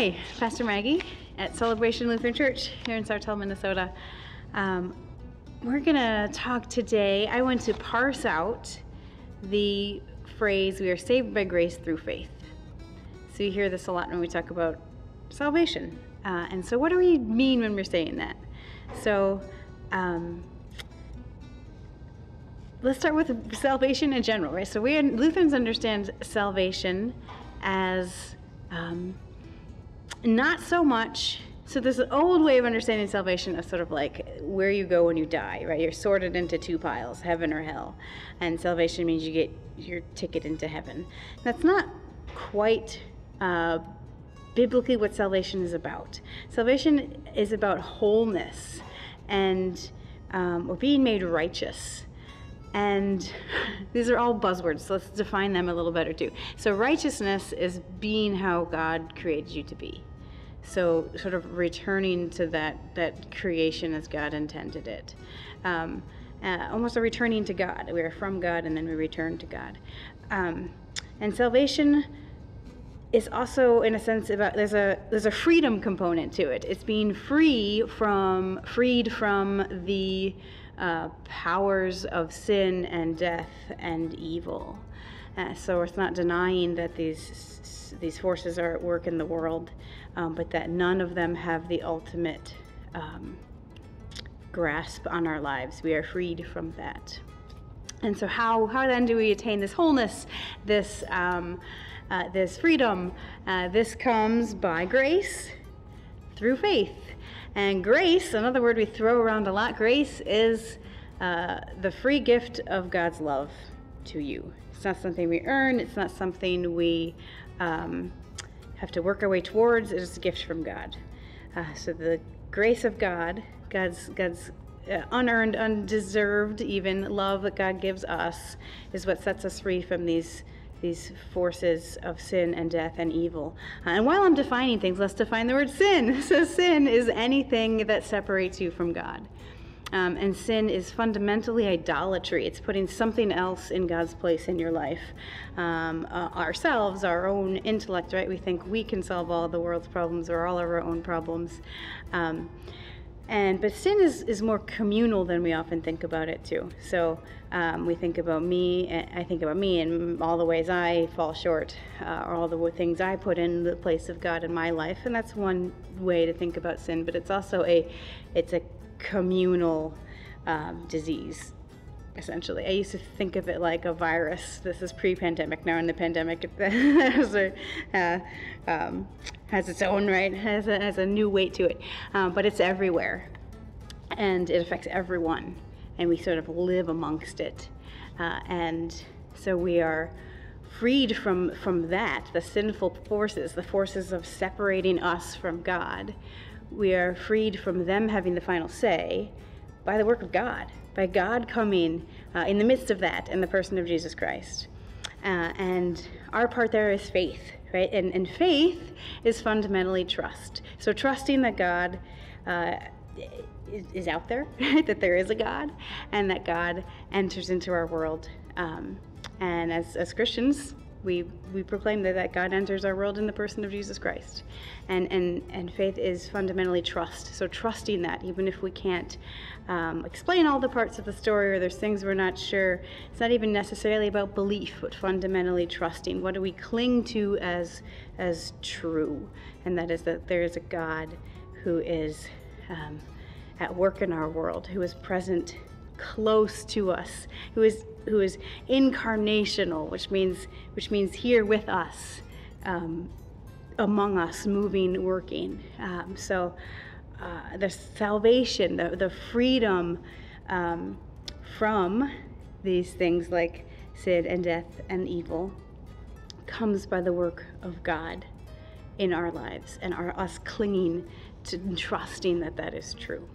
Hi, Pastor Maggie at Celebration Lutheran Church here in Sartell, Minnesota. We're going to talk today. I want to parse out the phrase, we are saved by grace through faith. So you hear this a lot when we talk about salvation. And so what do we mean when we're saying that? So let's start with salvation in general, right? So Lutherans understand salvation as not so much, so there's an old way of understanding salvation as sort of like where you go when you die, right? You're sorted into two piles, heaven or hell. And salvation means you get your ticket into heaven. That's not quite biblically what salvation is about. Salvation is about wholeness and being made righteous. And these are all buzzwords, so let's define them a little better too. So righteousness is being how God created you to be. So sort of returning to that creation as God intended it. Almost a returning to God. We are from God and then we return to God. And salvation is also, in a sense, about there's a freedom component to it. It's being freed from the powers of sin and death and evil. So it's not denying that these forces are at work in the world, but that none of them have the ultimate grasp on our lives. We are freed from that. And so how then do we attain this wholeness, this freedom? This comes by grace through faith. And grace, another word we throw around a lot, grace is the free gift of God's love to you. It's not something we earn. It's not something we have to work our way towards. It is a gift from God. So the grace of God, God's unearned, undeserved even love that God gives us is what sets us free from these forces of sin and death and evil. And while I'm defining things, let's define the word sin. So sin is anything that separates you from God. And sin is fundamentally idolatry. It's putting something else in God's place in your life. Ourselves, our own intellect, right? We think we can solve all the world's problems or all of our own problems. But sin is more communal than we often think about it too. So we think about me, I think about me and all the ways I fall short, or all the things I put in the place of God in my life, and that's one way to think about sin. But it's also a communal disease, essentially. I used to think of it like a virus. This is pre-pandemic. Now in the pandemic, it has its own, right? Has a new weight to it, but it's everywhere, and it affects everyone, and we sort of live amongst it, and so we are freed from that, the sinful forces, the forces of separating us from God. We are freed from them having the final say by the work of God, by God coming in the midst of that in the person of Jesus Christ. And our part there is faith, right? And faith is fundamentally trust. So trusting that God is out there, that there is a God, and that God enters into our world. And as Christians, we proclaim that God enters our world in the person of Jesus Christ. And faith is fundamentally trust. So trusting that, even if we can't explain all the parts of the story, or there's things we're not sure, it's not even necessarily about belief, but fundamentally trusting. What do we cling to as true? And that is that there is a God who is at work in our world, who is present close to us, who is incarnational, which means here with us, among us, moving, working. So the salvation, the freedom from these things like sin and death and evil comes by the work of God in our lives, and us clinging to and trusting that is true.